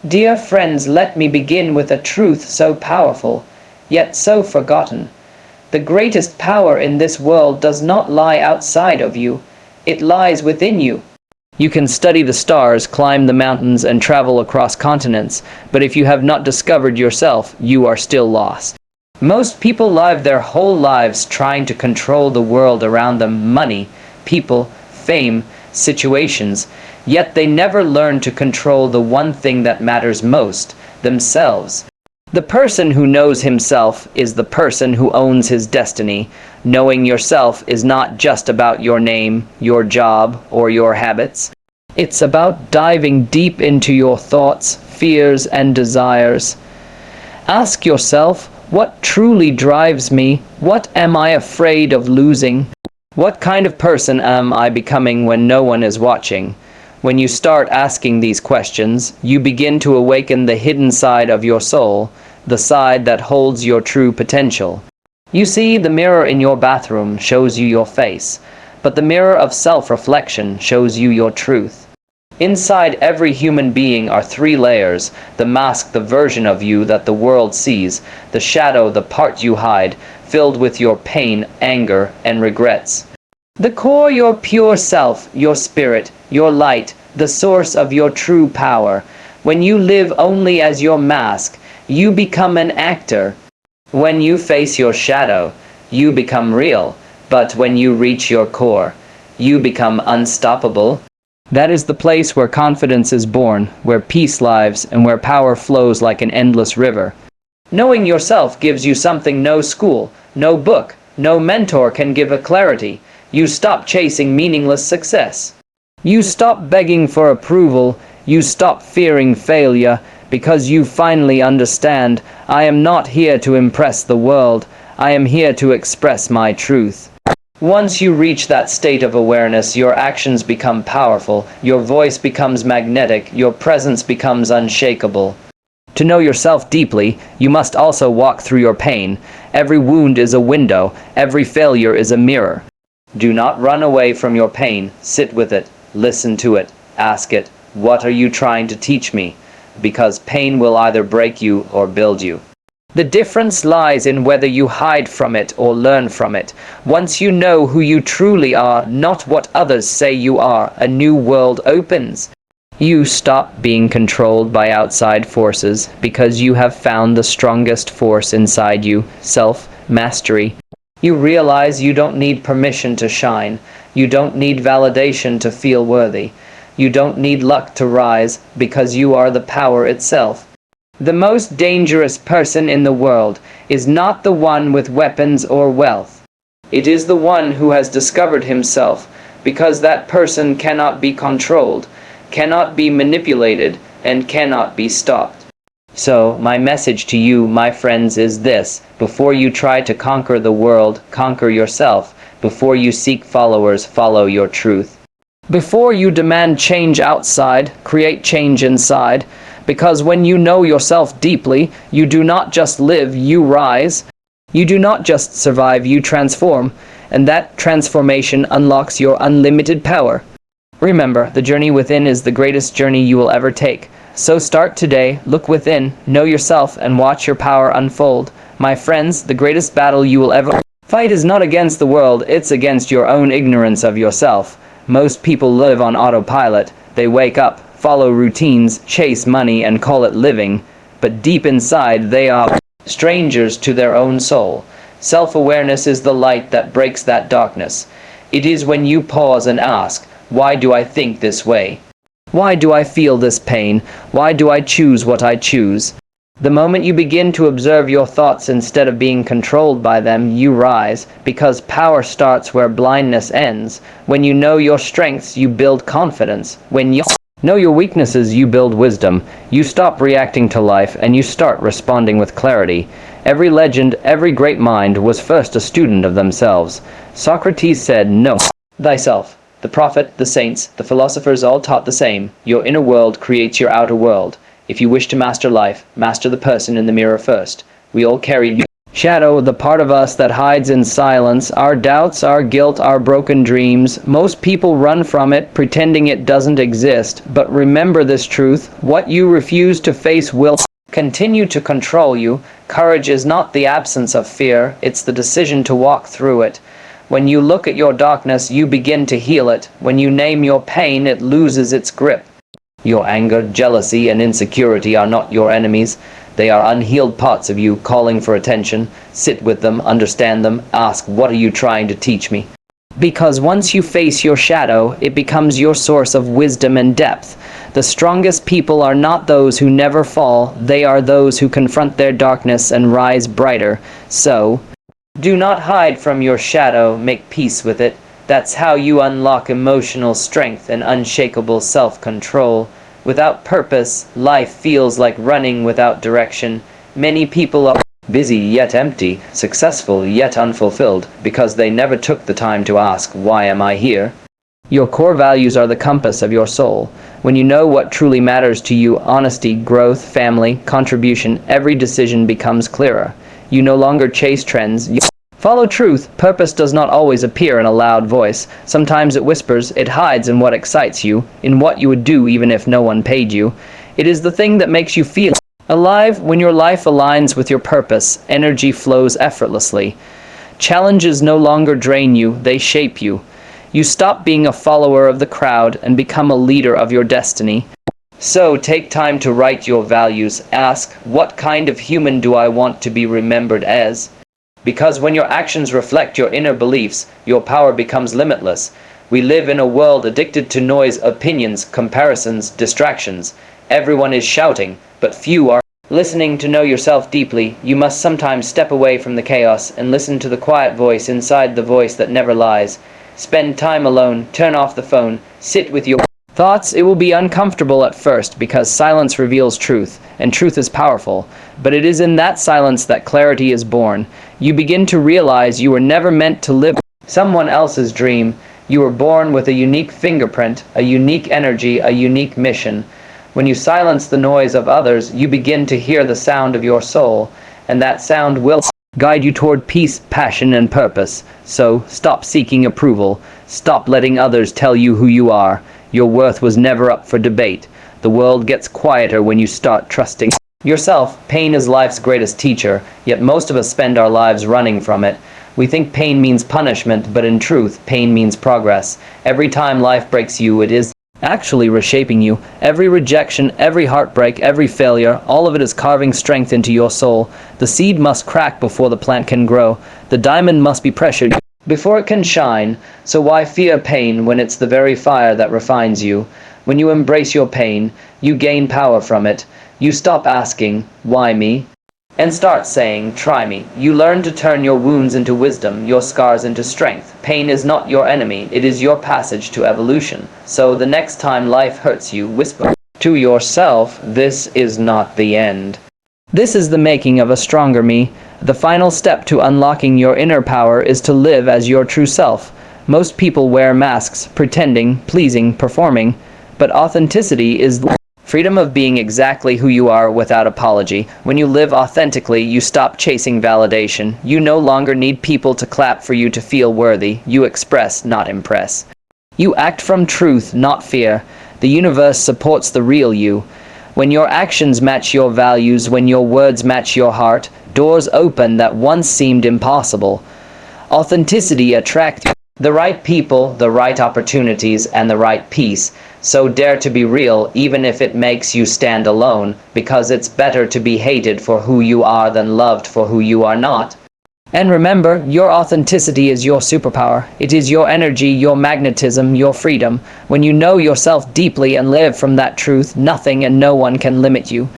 Dear friends, let me begin with a truth so powerful, yet so forgotten. The greatest power in this world does not lie outside of you, it lies within you. You can study the stars, climb the mountains, and travel across continents, but if you have not discovered yourself, you are still lost. Most people live their whole lives trying to control the world around them: money, people, fame, situations, yet they never learn to control the one thing that matters most: themselves. The person who knows himself is the person who owns his destiny. Knowing yourself is not just about your name, your job, or your habits. It's about diving deep into your thoughts, fears, and desires. Ask yourself, what truly drives me? What am I afraid of losing? What kind of person am I becoming when no one is watching? When you start asking these questions, you begin to awaken the hidden side of your soul, the side that holds your true potential. You see, the mirror in your bathroom shows you your face, but the mirror of self-reflection shows you your truth. Inside every human being are three layers: the mask, the version of you that the world sees; the shadow, the part you hide, filled with your pain, anger, and regrets; the core, your pure self, your spirit, your light, the source of your true power. When you live only as your mask, you become an actor. When you face your shadow, you become real. But when you reach your core, you become unstoppable. That is the place where confidence is born, where peace lives, and where power flows like an endless river. Knowing yourself gives you something no school, no book, no mentor can give a clarity. You stop chasing meaningless success. You stop begging for approval. You stop fearing failure, because you finally understand, I am not here to impress the world. I am here to express my truth. Once you reach that state of awareness, your actions become powerful, your voice becomes magnetic, your presence becomes unshakable. To know yourself deeply, you must also walk through your pain. Every wound is a window, every failure is a mirror. Do not run away from your pain. Sit with it, listen to it, ask it, what are you trying to teach me? Because pain will either break you or build you. The difference lies in whether you hide from it or learn from it. Once you know who you truly are, not what others say you are, a new world opens. You stop being controlled by outside forces because you have found the strongest force inside you: self-mastery. You realize you don't need permission to shine. You don't need validation to feel worthy. You don't need luck to rise, because you are the power itself. The most dangerous person in the world is not the one with weapons or wealth. It is the one who has discovered himself, because that person cannot be controlled, cannot be manipulated, and cannot be stopped. So, my message to you, my friends, is this: before you try to conquer the world, conquer yourself. Before you seek followers, follow your truth. Before you demand change outside, create change inside. Because when you know yourself deeply, you do not just live, you rise. You do not just survive, you transform. And that transformation unlocks your unlimited power. Remember, the journey within is the greatest journey you will ever take. So start today, look within, know yourself, and watch your power unfold. My friends, the greatest battle you will ever fight is not against the world, it's against your own ignorance of yourself. Most people live on autopilot. They wake up, follow routines, chase money, and call it living. But deep inside, they are strangers to their own soul. Self-awareness is the light that breaks that darkness. It is when you pause and ask, why do I think this way? Why do I feel this pain? Why do I choose what I choose? The moment you begin to observe your thoughts instead of being controlled by them, you rise, because power starts where blindness ends. When you know your strengths, you build confidence. When you know your weaknesses, you build wisdom. You stop reacting to life, and you start responding with clarity. Every legend, every great mind was first a student of themselves. Socrates said, "Know thyself." The prophet, the saints, the philosophers all taught the same. Your inner world creates your outer world. If you wish to master life, master the person in the mirror first. We all carry Shadow, the part of us that hides in silence, our doubts, our guilt, our broken dreams. Most people run from it, pretending it doesn't exist. But remember this truth: what you refuse to face will continue to control you. Courage is not the absence of fear, it's the decision to walk through it. When you look at your darkness, you begin to heal it. When you name your pain, it loses its grip. Your anger, jealousy, and insecurity are not your enemies. They are unhealed parts of you calling for attention. Sit with them, understand them, ask, what are you trying to teach me? Because once you face your shadow, it becomes your source of wisdom and depth. The strongest people are not those who never fall, they are those who confront their darkness and rise brighter. So, do not hide from your shadow, make peace with it. That's how you unlock emotional strength and unshakable self-control. Without purpose, life feels like running without direction. Many people are busy yet empty, successful yet unfulfilled, because they never took the time to ask, why am I here? Your core values are the compass of your soul. When you know what truly matters to you, honesty, growth, family, contribution, every decision becomes clearer. You no longer chase trends. You follow truth. Purpose does not always appear in a loud voice. Sometimes it whispers, it hides in what excites you, in what you would do even if no one paid you. It is the thing that makes you feel alive. When your life aligns with your purpose, energy flows effortlessly. Challenges no longer drain you, they shape you. You stop being a follower of the crowd and become a leader of your destiny. So take time to write your values. Ask, what kind of human do I want to be remembered as? Because when your actions reflect your inner beliefs, your power becomes limitless. We live in a world addicted to noise, opinions, comparisons, distractions. Everyone is shouting, but few are listening. To know yourself deeply, you must sometimes step away from the chaos and listen to the quiet voice inside, the voice that never lies. Spend time alone, turn off the phone, sit with your thoughts. It will be uncomfortable at first because silence reveals truth, and truth is powerful. But it is in that silence that clarity is born. You begin to realize you were never meant to live someone else's dream. You were born with a unique fingerprint, a unique energy, a unique mission. When you silence the noise of others, you begin to hear the sound of your soul, and that sound will guide you toward peace, passion, and purpose. So, stop seeking approval. Stop letting others tell you who you are. Your worth was never up for debate. The world gets quieter when you start trusting yourself. Pain is life's greatest teacher, yet most of us spend our lives running from it. We think pain means punishment, but in truth, pain means progress. Every time life breaks you, it is actually reshaping you. Every rejection, every heartbreak, every failure, all of it is carving strength into your soul. The seed must crack before the plant can grow. The diamond must be pressured before it can shine. So why fear pain when it's the very fire that refines you? When you embrace your pain, you gain power from it. You stop asking, why me? And start saying, try me. You learn to turn your wounds into wisdom, your scars into strength. Pain is not your enemy, it is your passage to evolution. So the next time life hurts you, whisper to yourself, this is not the end. This is the making of a stronger me. The final step to unlocking your inner power is to live as your true self. Most people wear masks, pretending, pleasing, performing, but authenticity is the freedom of being exactly who you are without apology. When you live authentically, you stop chasing validation. You no longer need people to clap for you to feel worthy. You express, not impress. You act from truth, not fear. The universe supports the real you. When your actions match your values, when your words match your heart, doors open that once seemed impossible. Authenticity attracts the right people, the right opportunities, and the right peace. So dare to be real, even if it makes you stand alone, because it's better to be hated for who you are than loved for who you are not. And remember, your authenticity is your superpower. It is your energy, your magnetism, your freedom. When you know yourself deeply and live from that truth, nothing and no one can limit you.